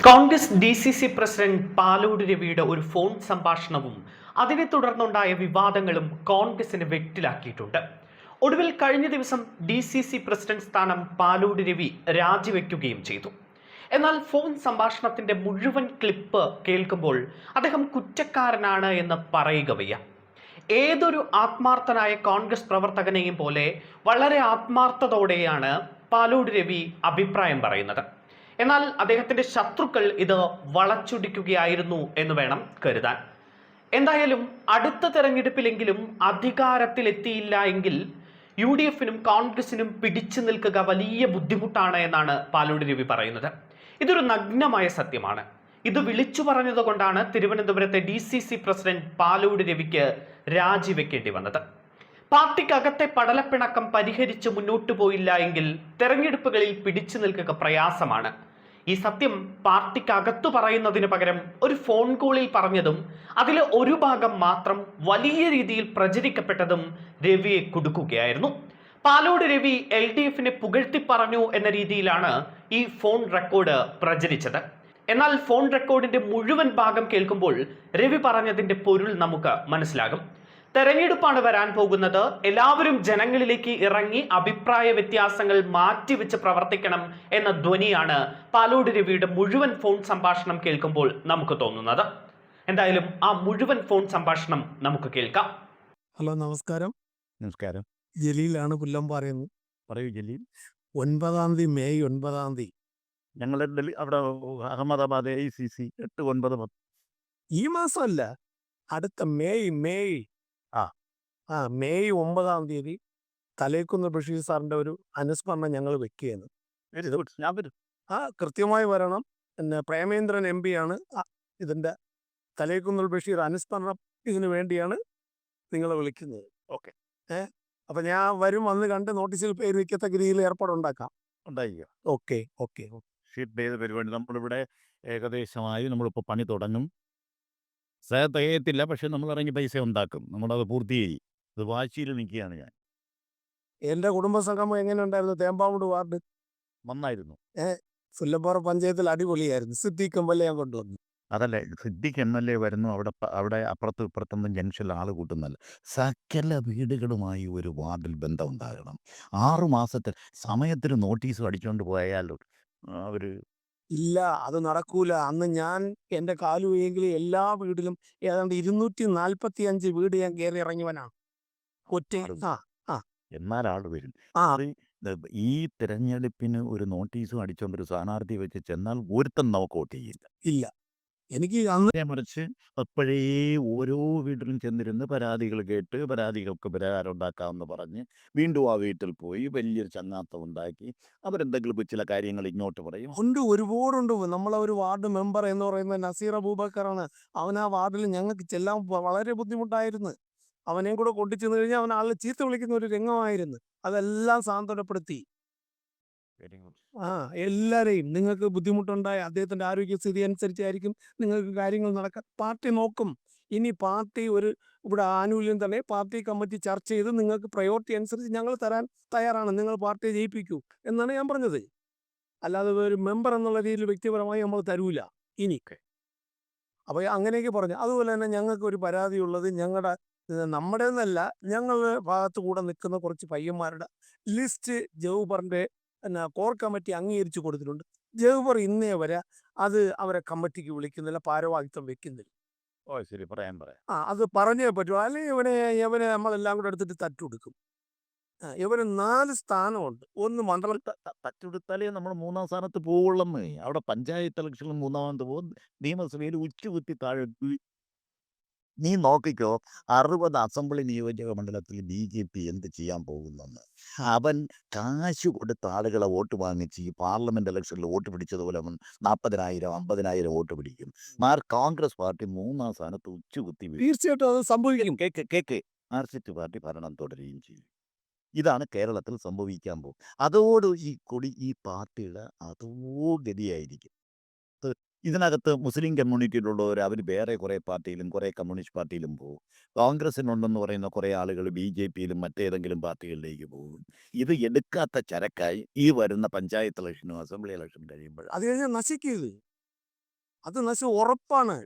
Congress DCC president Palode രവിയുടെ ഒരു phone സംഭാഷണവും അതിനെ തുടർന്നുണ്ടായ വിവാദങ്ങളും കോൺഗ്രസിനെ വെട്ടിലാക്കിയിട്ടുണ്ട്. ഒടുവിൽ കഴിഞ്ഞ ദിവസം ഡി.സി.സി പ്രസിഡന്റ് സ്ഥാനം പാലോട് രവി രാജിവെക്കുകയും ചെയ്തു. എന്നാൽ ഫോൺ സംഭാഷണത്തിന്റെ മുഴുവൻ ക്ലിപ്പ് കേൾക്കുമ്പോൾ അദ്ദേഹം കുറ്റക്കാരനാണ് എന്ന് പറയുക വയ്യ. ഏതൊരു ആത്മാർത്ഥനായ കോൺഗ്രസ് പ്രവർത്തകനെയും പോലെ വളരെ ആത്മാർത്ഥതയോടെയാണ് പാലോട് രവി അഭിപ്രായം പറയുന്നത്. എന്നാൽ അദ്ദേഹത്തിന്റെ ശത്രുക്കൾ ഇത് വളച്ചൊടിക്കുകയായിരുന്നു എന്ന് വേണം കരുതാൻ. എന്തായാലും അടുത്ത തെരഞ്ഞെടുപ്പിലെങ്കിലും അധികാരത്തിലെത്തിയില്ല എങ്കിൽ UDFനും കോൺഗ്രസിനും പിടിച്ചു നിൽക്കുക വലിയ ബുദ്ധിമുട്ടാണ് എന്നാണ് പാലോട് രവി പറയുന്നത്. ഇതൊരു നഗ്നമായ സത്യമാണ്. ഇത് വിളിച്ചു പറഞ്ഞത് കൊണ്ടാണ് തിരുവനന്തപുരത്തെ DCC പ്രസിഡന്റ് പാലോട് രവിക്ക് രാജിവെക്കേണ്ടി വന്നത്. പാർട്ടിക്കകത്തെ പടലപ്പിണക്കം പരിഹരിച്ച് മുന്നോട്ടു പോയില്ല എങ്കിൽ തെരഞ്ഞെടുപ്പുകളിൽ പിടിച്ചു നിൽക്കുക പ്രയാസമാണ്. ഈ സത്യം പാർട്ടിക്കകത്തു പറയുന്നതിന് പകരം ഒരു ഫോൺ കോളിൽ പറഞ്ഞതും അതിലെ ഒരു ഭാഗം മാത്രം വലിയ രീതിയിൽ പ്രചരിക്കപ്പെട്ടതും രവിയെ കുടുക്കുകയായിരുന്നു. പാലോട് രവി LDFനെ പുകഴ്ത്തി പറഞ്ഞു എന്ന രീതിയിലാണ് ഈ ഫോൺ റെക്കോർഡ് പ്രചരിച്ചത്. എന്നാൽ ഫോൺ റെക്കോർഡിന്റെ മുഴുവൻ ഭാഗം കേൾക്കുമ്പോൾ രവി പറഞ്ഞതിന്റെ പൊരുൾ നമുക്ക് മനസ്സിലാകും. തെരഞ്ഞെടുപ്പാണ് വരാൻ പോകുന്നത്. എല്ലാവരും ജനങ്ങളിലേക്ക് ഇറങ്ങി അഭിപ്രായ വ്യത്യാസങ്ങൾ മാറ്റിവെച്ച് പ്രവർത്തിക്കണം എന്ന ധ്വനിയാണ് പാലോട് രവിയുടെ മുഴുവൻ ഫോൺ സംഭാഷണം കേൾക്കുമ്പോൾ നമുക്ക് തോന്നുന്നത്. എന്തായാലും ആ മുഴുവൻ ഫോൺ സംഭാഷണം നമുക്ക് കേൾക്കാം. ഹലോ, നമസ്കാരം. നമസ്കാരം. ജലീലാണ് പുല്ലം പറയുന്നത്. പറയൂ ജലീൽ. 9-ാം തീയതി, മെയ് 9-ാം തീയതി ഞങ്ങൾ അവിടെ അഹമ്മദാബാദ് AICC 8, 9, 10. ഈ മാസമല്ല, അടുത്ത മെയ് മെയ് ആ. മെയ് 9-ാം തീയതി തലേക്കുന്ന് ബഷീർ സാറിന്റെ ഒരു അനുസ്മരണം ഞങ്ങൾ വെക്കുകയാണ്. Very good. ഞാൻ വരും. കൃത്യമായി വരണം. പിന്നെ പ്രേമേന്ദ്രൻ MP ആണ് ഇതിന്റെ തലേക്കുന്ന് ബഷീർ അനുസ്മരണം ഇതിനു വേണ്ടിയാണ് നിങ്ങളെ വിളിക്കുന്നത്. ഓക്കെ. അപ്പൊ ഞാൻ വരും, വന്ന് കണ്ട് നോട്ടീസിൽ പേര് വയ്ക്കത്തക്ക രീതിയിൽ ഏർപ്പാടുണ്ടാക്കാം. ഉണ്ടായിരിക്കുക. Okay okay. ഷീറ്റ് ചെയ്ത പരിപാടി നമ്മളിവിടെ ഏകദേശമായി നമ്മളിപ്പോൾ പണി തുടങ്ങും. തികയത്തില്ല, പക്ഷെ നമ്മൾ ഇറങ്ങി പൈസ ഉണ്ടാക്കും. നമ്മളത് പൂർത്തീകരിക്കും. അത് വാശിയിൽ നിൽക്കുകയാണ് ഞാൻ. എന്റെ കുടുംബസംഗമം എങ്ങനെ ഉണ്ടായിരുന്നു? തേമ്പാമൂട് വാർഡ് നന്നായിരുന്നു. സുല്ലപ്പാറ പഞ്ചായത്തിൽ അടിപൊളിയായിരുന്നു. സിദ്ദീഖ് MLA ഞാൻ കൊണ്ടുവന്നു. അതല്ലേ, സിദ്ദിഖ് MLA വരുന്നു. അവിടെ അപ്പുറത്തും ഇപ്പുറത്തൊന്നും ജംഗ്ഷനിൽ ആൾ കൂട്ടുന്നല്ല. സകല വീടുകളുമായി ഒരു വാർഡിൽ ബന്ധം ഉണ്ടാകണം. 6 മാസത്തെ സമയത്തിന് നോട്ടീസ് അടിച്ചുകൊണ്ട് പോയാൽ അവർ ഇല്ല, അത് നടക്കൂല. അന്ന് ഞാൻ എന്റെ കാലുവെങ്കിൽ എല്ലാ വീടിലും ഏതാണ്ട് 245 വീട് ഞാൻ കയറി ഇറങ്ങിയവനാണ്. ഒറ്റ എന്നാൽ ആൾ വരും. ആ ഈ തിരഞ്ഞെടുപ്പിന് ഒരു നോട്ടീസും അടിച്ചുകൊണ്ട് ഒരു സ്ഥാനാർത്ഥി വെച്ച് ചെന്നാൽ ഒരുത്തൻ നമുക്ക് വോട്ട് ചെയ്യില്ല. ഇല്ല. എനിക്ക് അന്ന് മറിച്ച് അപ്പോഴേ ഓരോ വീട്ടിലും ചെന്നിരുന്ന് പരാതികൾ കേട്ട് പരാതികൾക്ക് പരിഹാരം ഉണ്ടാക്കാമെന്ന് പറഞ്ഞ് വീണ്ടും ആ വീട്ടിൽ പോയി വലിയൊരു ചങ്ങാത്തം ഉണ്ടാക്കി അവരെന്തെങ്കിലും ചില കാര്യങ്ങൾ ഇങ്ങോട്ട് പറയും. ഉണ്ട്, ഒരുപാടുണ്ട്. നമ്മളെ ഒരു വാർഡ് മെമ്പർ എന്ന് പറയുന്നത് നസീർ അബൂബക്കറാണ്. അവൻ ആ വാർഡിൽ ഞങ്ങൾക്ക് ചെല്ലാൻ വളരെ ബുദ്ധിമുട്ടായിരുന്നു. അവനെയും കൂടെ കൊണ്ടുചെന്ന് കഴിഞ്ഞാൽ അവൻ ആളെ ചീത്ത വിളിക്കുന്ന ഒരു രംഗമായിരുന്നു. അതെല്ലാം സാന്ത്വനപ്പെടുത്തി. എല്ലാരെയും നിങ്ങൾക്ക് ബുദ്ധിമുട്ടുണ്ടായ അദ്ദേഹത്തിന്റെ ആരോഗ്യസ്ഥിതി അനുസരിച്ചായിരിക്കും നിങ്ങൾക്ക് കാര്യങ്ങൾ നടക്കാൻ. പാർട്ടി നോക്കും. ഇനി പാർട്ടി ഇവിടെ ആനുകൂല്യം തന്നെ പാർട്ടി കമ്മിറ്റി ചർച്ച ചെയ്ത് നിങ്ങൾക്ക് പ്രയോറിറ്റി അനുസരിച്ച് ഞങ്ങൾ തരാൻ തയ്യാറാണ്. നിങ്ങൾ പാർട്ടിയെ ജയിപ്പിക്കൂ എന്നാണ് ഞാൻ പറഞ്ഞത്. അല്ലാതെ ഒരു മെമ്പർ എന്നുള്ള രീതിയിൽ വ്യക്തിപരമായി നമ്മൾ തരൂല ഇനി. അപ്പോൾ അങ്ങനെയൊക്കെ പറഞ്ഞു. അതുപോലെ തന്നെ ഞങ്ങൾക്ക് ഒരു പരാതിയുള്ളത് നമ്മുടെ എന്നല്ല, ഞങ്ങളുടെ ഭാഗത്ത് കൂടെ നിൽക്കുന്ന കുറച്ച് പയ്യന്മാരുടെ ലിസ്റ്റ് ജവഹറിന്റെ കോർ കമ്മിറ്റി അംഗീകരിച്ചു കൊടുത്തിട്ടുണ്ട്. ജവഹർ ഇന്നേ വരെ അത് അവരെ കമ്മിറ്റിക്ക് വിളിക്കുന്നില്ല, ഭാരവാഹിത്വം വെക്കുന്നില്ല. ശരി, പറയാം. അത് പറഞ്ഞേ പറ്റൂ. അല്ലെങ്കിൽ ഇവനെ നമ്മളെല്ലാം കൂടെ എടുത്തിട്ട് തട്ടുകൊടുക്കും. ഇവന് 4 സ്ഥാനമുണ്ട്. ഒന്ന് മണ്ഡലം തട്ടുകൊടുത്താലേ നമ്മൾ 3-ാം സ്ഥാനത്ത് പോവുള്ളെന്ന്. അവിടെ പഞ്ചായത്ത് ഇലക്ഷനിൽ 3-ാമത് പോകും, നിയമസഭയിൽ ഉച്ചകുത്തി താഴെ. നീ നോക്കിക്കോ, 60 അസംബ്ലി നിയോജക മണ്ഡലത്തിൽ BJP എന്ത് ചെയ്യാൻ പോകുന്നെന്ന്. അവൻ കാശ് കൊടുത്ത ആളുകളെ വോട്ട് വാങ്ങിച്ച് ഈ പാർലമെന്റ് ഇലക്ഷനിൽ വോട്ട് പിടിച്ചതുപോലെ 40,000 50,000 വോട്ട് പിടിക്കും. കോൺഗ്രസ് പാർട്ടി 3-ാം സ്ഥാനത്ത് ഉച്ചകുത്തി വീഴും. തീർച്ചയായിട്ടും അത് സംഭവിക്കും. കേക്ക് മാർക്സിസ്റ്റ് പാർട്ടി ഭരണം തുടരുകയും ചെയ്യും. ഇതാണ് കേരളത്തിൽ സംഭവിക്കാൻ പോകും. അതോട് ഈ പാർട്ടിയുടെ അതോ ഗതിയായിരിക്കും. ഇതിനകത്ത് മുസ്ലിം കമ്മ്യൂണിറ്റിയിലുള്ളവർ അവർ വേറെ കുറേ പാർട്ടിയിലും കുറേ കമ്മ്യൂണിസ്റ്റ് പാർട്ടിയിലും പോകും. കോൺഗ്രസിനുണ്ടെന്ന് പറയുന്ന കുറേ ആളുകൾ BJPയിലും മറ്റേതെങ്കിലും പാർട്ടികളിലേക്ക് പോകും. ഇത് എടുക്കാത്ത ചരക്കായി ഈ വരുന്ന പഞ്ചായത്ത് ഇലക്ഷനും അസംബ്ലി ഇലക്ഷനും കഴിയുമ്പോൾ അത് കഴിഞ്ഞാൽ നശിക്കരുത്. അത് നശം ഉറപ്പാണ്.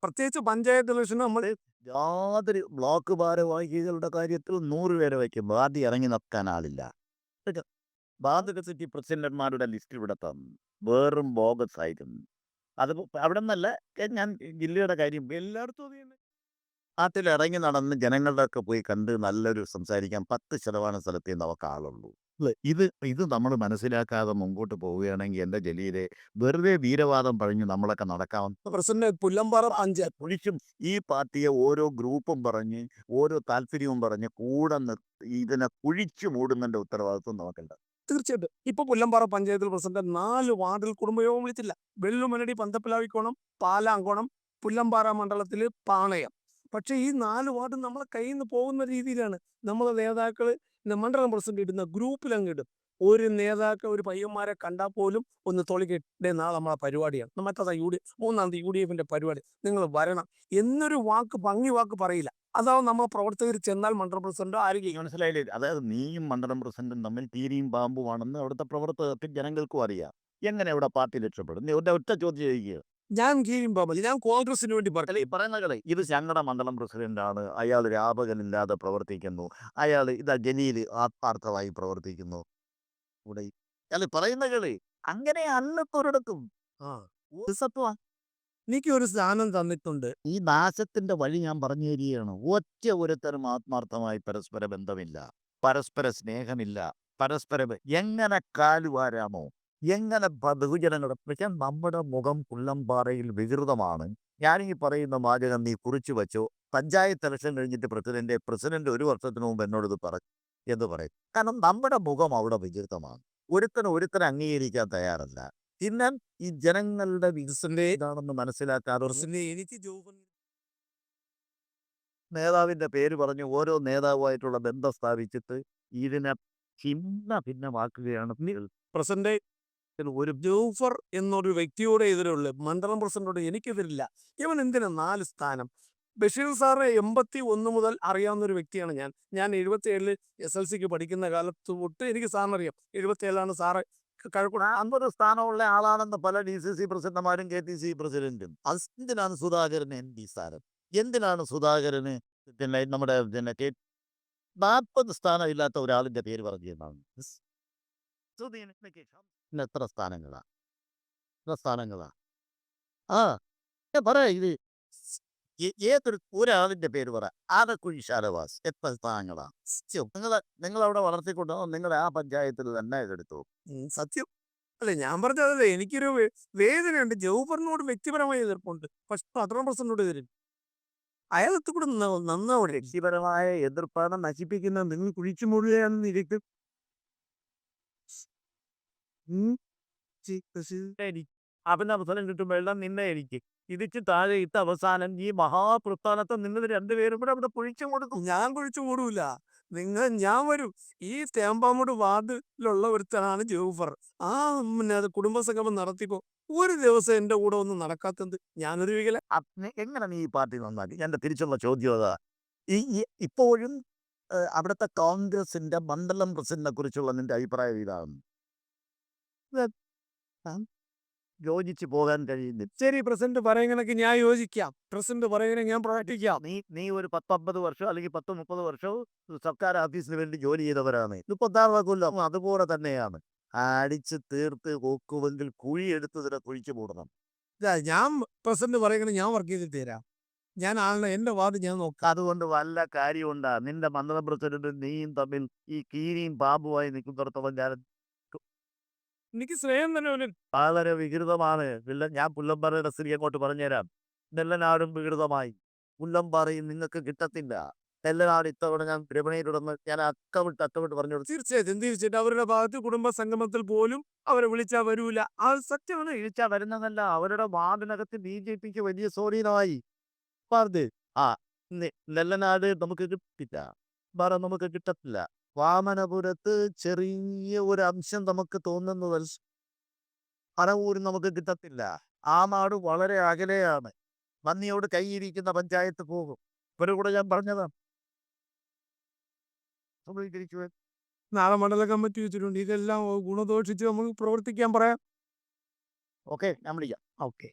പ്രത്യേകിച്ച് പഞ്ചായത്ത് ഇലക്ഷൻ നമ്മൾ യാതൊരു ബ്ലോക്ക് ഭാരവാഹികളുടെ കാര്യത്തിൽ 100 പേരെ വയ്ക്കും, ആദ്യം ഇറങ്ങി നിൽക്കാൻ ആളില്ല. ഇത് ബാധിക സിറ്റി പ്രസിഡന്റുമാരുടെ ലിസ്റ്റ് ഇവിടെ തന്നു, വെറും ബോഗസ് ആയിരുന്നു. അത് അവിടെ നിന്നല്ല, ഞാൻ ജില്ലയുടെ കാര്യം എല്ലായിടത്തും അത് തന്നെ. നാട്ടിൽ ഇറങ്ങി നടന്ന് ജനങ്ങളുടെ ഒക്കെ പോയി കണ്ട് നല്ലൊരു സംസാരിക്കാൻ 10% സ്ഥലത്തേ നമുക്ക് ആളുള്ളൂ. ഇത് നമ്മൾ മനസ്സിലാക്കാതെ മുമ്പോട്ട് പോവുകയാണെങ്കിൽ എൻ്റെ ജലീലെ വെറുതെ വീരവാദം പറഞ്ഞ് നമ്മളൊക്കെ നടക്കാവുന്ന പ്രസിഡന്റ് പുല്ലമ്പാറ പഞ്ചായത്ത് ഒഴിച്ചും ഈ പാർട്ടിയെ ഓരോ ഗ്രൂപ്പും പറഞ്ഞ് ഓരോ താല്പര്യവും പറഞ്ഞ് കൂടെ ഇതിനെ കുഴിച്ചു മൂടുന്നതിൻ്റെ ഉത്തരവാദിത്വം നമുക്കുണ്ട്. തീർച്ചയായിട്ടും ഇപ്പൊ പുല്ലമ്പാറ പഞ്ചായത്തിൽ പ്രസിഡന്റ് 4 വാർഡിൽ കുടുംബയോഗം വിളിച്ചില്ല. വെള്ളുമനടി, പന്തപ്പിലാവിക്കോണം, പാലാങ്കോണം, പുല്ലമ്പാറ മണ്ഡലത്തിൽ പാണയം. പക്ഷെ ഈ 4 വാർഡും നമ്മളെ കയ്യിൽ നിന്ന് പോകുന്ന രീതിയിലാണ് നമ്മളെ നേതാക്കൾ മണ്ഡലം പ്രസിഡന്റ് ഇടുന്ന ഗ്രൂപ്പിൽ അങ്ങ് ഇടും. ഒരു നേതാക്കൾ ഒരു പയ്യന്മാരെ കണ്ടാൽ പോലും ഒന്ന് തൊളിക്കിട്ടേ നാളെ നമ്മളെ പരിപാടിയാണ്, മറ്റേതാ 3-ാം തീയതി UDF പരിപാടി, നിങ്ങൾ വരണം എന്നൊരു ഭംഗി വാക്ക് പറയില്ല. അതാവും നമ്മളെ പ്രവർത്തകർ ചെന്നാൽ മണ്ഡലം പ്രസിഡന്റോ ആരെങ്കിലും മനസ്സിലായില്ലേ? അതായത് നീയും മണ്ഡലം പ്രസിഡന്റും തമ്മിൽ തീരിയും പാമ്പുമാണെന്ന് അവിടുത്തെ പ്രവർത്തകർക്ക് ജനങ്ങൾക്കും അറിയാം. എങ്ങനെ ഇവിടെ പാർട്ടി രക്ഷപ്പെടും? നീ ഒറ്റ ചോദ്യം ചോദിക്കുക. ഞാൻ കീഴും പാമ്പല്ല, ഞാൻ കോൺഗ്രസിന് വേണ്ടി പറഞ്ഞു. അല്ല, ഈ പറയുന്ന കളി ഇത് ഞങ്ങളുടെ മണ്ഡലം പ്രസിഡന്റാണ്, അയാൾ വ്യാപകനില്ലാതെ പ്രവർത്തിക്കുന്നു, അയാൾ ഇതാ ജലീൽ ആത്മാർത്ഥമായി പ്രവർത്തിക്കുന്നു. ഇവിടെ അല്ല പറയുന്ന കളി അങ്ങനെ അല്ലത്തൊരിടത്തും ആ സത്വ എനിക്ക് ഒരു സ്ഥാനം തന്നിട്ടുണ്ട്. ഈ നാശത്തിന്റെ വഴി ഞാൻ പറഞ്ഞു തരികയാണ്. ഒറ്റ ഒരുത്തരും ആത്മാർത്ഥമായി പരസ്പര ബന്ധമില്ല, പരസ്പര സ്നേഹമില്ല, എങ്ങനെ കാലുവാരാമോ, എങ്ങനെ ബഹുജനങ്ങളുടെ പക്ഷെ നമ്മുടെ മുഖം പുല്ലമ്പാറയിൽ വികൃതമാണ്. ഞാൻ ഈ പറയുന്ന വാചകം നീ കുറിച്ചു വെച്ചോ. പഞ്ചായത്ത് ഇലക്ഷൻ കഴിഞ്ഞിട്ട് പ്രസിഡന്റ് 1 വർഷത്തിന് മുമ്പ് എന്നോട് ഇത് എന്ന് പറയും. കാരണം നമ്മുടെ മുഖം അവിടെ വികൃതമാണ്. ഒരുത്തനെ അംഗീകരിക്കാൻ തയ്യാറല്ല. പിന്നെ ഈ ജനങ്ങളുടെ വികസനം ഇതാണെന്ന് മനസ്സിലാക്കാതെ എനിക്ക് നേതാവിന്റെ പേര് പറഞ്ഞ് ഓരോ നേതാവുമായിട്ടുള്ള ബന്ധം സ്ഥാപിച്ചിട്ട് ഇതിനെ ഭിന്നമാക്കുകയാണ്. പ്രസിഡന്റ് ഒരു ജൂഫർ എന്നൊരു വ്യക്തിയോടെ എതിരുള്ള മണ്ഡലം പ്രസിഡന്റോട് എനിക്കെതിരില്ല. ഇവൻ എന്തിനാ 4 സ്ഥാനം? ബഷീർ സാറെ 81 മുതൽ അറിയാവുന്ന ഒരു വ്യക്തിയാണ് ഞാൻ 77 SLCക്ക് പഠിക്കുന്ന കാലത്ത് തൊട്ട് എനിക്ക് സാറിന് അറിയാം. 77 സാറ് കഴക്കൂട്ട 50 സ്ഥാനമുള്ള ആളാണെന്ന് പല DCC പ്രസിഡന്റുമാരും KTC പ്രസിഡന്റും. എന്തിനാണ് സുധാകരന് ND സ്ഥാനം? എന്തിനാണ് സുധാകരന് നമ്മുടെ 40 സ്ഥാനം ഇല്ലാത്ത ഒരാളിന്റെ പേര് പറഞ്ഞതാണ്? എത്ര സ്ഥാനങ്ങളാ? ആ പറ, ഇത് ഏതൊരു ഒരാളിന്റെ പേര് പറ. ആലക്കുഴി ഷാനവാസ് എത്ര സ്ഥാനങ്ങളാ? നിങ്ങൾ അവിടെ വളർത്തിക്കൊണ്ടോ നിങ്ങളുടെ ആ പഞ്ചായത്തിൽ തന്നെ ഇതെടുത്തു? സത്യം അല്ലെ ഞാൻ പറഞ്ഞതല്ലേ, എനിക്കൊരു വേദനയുണ്ട്. ജൗഫറിനോട് വ്യക്തിപരമായ എതിർപ്പുണ്ട്, പക്ഷെ മണ്ഡലം പ്രസിഡന്റിനോട് എതിർപ്പ്. അയാളത്ത് കൂടെ നന്നാവിടെ. വ്യക്തിപരമായ എതിർപ്പാണ് നശിപ്പിക്കുന്ന. നിങ്ങൾ കുഴിച്ചു മൂടുകയാണെന്ന് ഇരിക്കും. അവന്റെ അവസരം കിട്ടുമ്പോഴെല്ലാം നിന്നെ എനിക്ക് ഇടിച്ച് താഴെ ഇട്ട് അവസാനം ഈ മഹാപ്രസ്ഥാനത്തെ നിങ്ങൾ രണ്ടുപേരും കൂടെ അവിടെ കുഴിച്ചു കൊടുക്കും. ഞാൻ കുഴിച്ചു മൂടൂല, ഞാൻ വരും. ഈ തേമ്പാമൂട് വാർഡിലുള്ള ഒരുത്തനാണ് ജൗഫർ. ആ കുടുംബസംഗമം നടത്തിയപ്പോ ഒരു ദിവസം എന്റെ കൂടെ ഒന്നും നടക്കാത്തത് ഞാനൊരു വികല. എങ്ങനെ നീ ഈ പാർട്ടി നന്നാക്കി? എന്റെ തിരിച്ചുള്ള ചോദ്യം അതാ. ഇപ്പോഴും അവിടുത്തെ കോൺഗ്രസിന്റെ മണ്ഡലം പ്രസിഡന്റിനെ കുറിച്ചുള്ള നിന്റെ അഭിപ്രായം ഇതാണ്? യോജിച്ച് പോകാൻ കഴിയുന്നില്ല. ശരി, പ്രസിഡന്റ് പറയുകയാണെങ്കിൽ ഞാൻ യോജിക്കാം, പ്രസിഡന്റ് പറയുകയാണെങ്കിൽ ഞാൻ പ്രവർത്തിക്കാം. നീ ഒരു 10-50 വർഷം അല്ലെങ്കിൽ 10-30 വർഷവും സർക്കാർ ഓഫീസിന് വേണ്ടി ജോലി ചെയ്തവരാണ്. 36 കൊല്ലം അതുപോലെ തന്നെയാണ്. അടിച്ച് തീർത്ത് നോക്കുമെങ്കിൽ കുഴിയെടുത്തതിനെ കുഴിച്ചു മൂടണം. ഞാൻ പ്രസിഡന്റ് പറയുകയാണെങ്കിൽ ഞാൻ വർക്ക് ചെയ്തിട്ട് തരാം. ഞാൻ എന്റെ വാർഡ് ഞാൻ നോക്കാം. അതുകൊണ്ട് വല്ല കാര്യമുണ്ടാ? നിന്റെ മണ്ഡലം പ്രസിഡന്റും നീയും തമ്മിൽ ഈ കീരിയും പാമ്പുമായി നിൽക്കുന്നിടത്തോളം ഞാൻ എനിക്ക് സ്നേഹം തന്നെ വളരെ വികൃതമാണ്. ഞാൻ പുല്ലമ്പാറയുടെ സ്ഥിതി അങ്ങോട്ട് പറഞ്ഞുതരാം. നെല്ലനാടും വികൃതമായി. പുല്ലമ്പാറയും നിങ്ങൾക്ക് കിട്ടത്തില്ല. നെല്ലനാട് ഇത്തവണ ഞാൻ വിപണിയിലിടുന്ന ഞാൻ അക്കമിട്ട് പറഞ്ഞു. തീർച്ചയായിട്ടും അവരുടെ ഭാഗത്ത് കുടുംബ സംഗമത്തിൽ പോലും അവരെ വിളിച്ചാൽ വരൂല. ആ സത്യമാണ്. വിളിച്ചാ വരുന്നതല്ല, അവരുടെ വാർഡിനകത്ത് BJPക്ക് വലിയ സ്വാധീനമായി. നെല്ലനാട് നമുക്ക് കിട്ടില്ല, നമുക്ക് കിട്ടത്തില്ല. വാമനപുരത്ത് ചെറിയ ഒരു അംശം നമുക്ക് തോന്നുന്നത് പലവൂരും നമുക്ക് കിട്ടത്തില്ല. ആ നാട് വളരെ അകലെയാണ്. നന്ദിയോട് കൈയിരിക്കുന്ന പഞ്ചായത്ത് പോകും. ഇവരെ കൂടെ ഞാൻ പറഞ്ഞതാണ്. നാളെ മണ്ഡല കമ്മിറ്റി വെച്ചിട്ടുണ്ട്. ഇതെല്ലാം ഗുണദോഷിച്ച് നമുക്ക് പ്രവർത്തിക്കാൻ പറയാം. ഓക്കെ, ഞാൻ വിളിക്കാം. ഓക്കെ.